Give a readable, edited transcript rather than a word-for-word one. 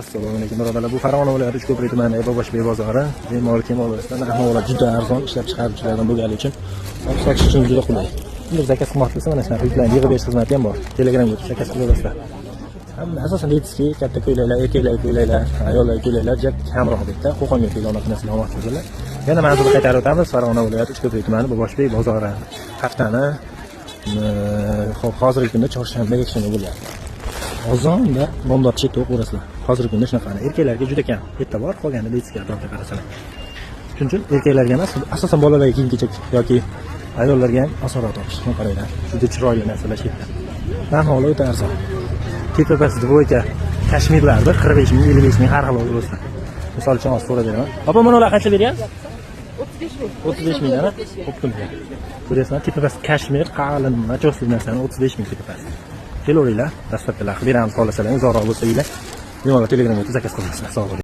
Assalomu alaykum birodarlar. Bu Farg'ona viloyati Uchko'prik tumani Boboshbek bozori. Bemalol kemollardan narxlar juda arzon, ishlab chiqaruvchilardan bo'lgani uchun sotish uchun juda qulay. Kimdir zakaz qilmoq qilsa, mana shunaqa yuklanib yig'ib berish xizmati ham bor. Telegramga o'tib zakaz qilib olasizlar. Asosan aytishki, katta ko'ylaklar, erkaklar ko'ylaklar, ayollar ko'ylaklar juda kamroq debda Qo'qonga kelgan narsani olmoqchi bo'lganlar. Yana manzilni qaytarib o'tamiz. Farg'ona viloyati Uchko'prik tumani Boboshbek bozori. Haftani hozirgi kunda chorshanba yakshanba bo'ladi. Ozonda bomdod chetda o'qirasizlar. Hozirgi kunda shunaqa. Erkaklarga juda kam. Bitta bor, qolgani litsga atrofda qarasalar. Shuning uchun erkaklarga emas, asosan bolalarga kiyim-kechak yoki ayollarga ham osonroq topish. Mana qaranglar. Juda chiroyli narsalar chetda. Narxi o'ta arzon. Tepa-past dvoyka kashmirlarda 45 ming, 55 ming har xil bo'lsa. Misol uchun hozir so'rab beraman. Opa, mana ular qancha beryapsiz? 35 ming. 35 mingdan, xo'pmi? Ko'ryapsizlar, tepa-past kashmir qalin, nachosli narsani 35 ming tepa-past. Kelavringlar, dastlabkilar beramiz, xohlasalar, uzoqroq bo'lsa, bemalol Telegramga zakaz qilasizlar. Sog' bo'ling.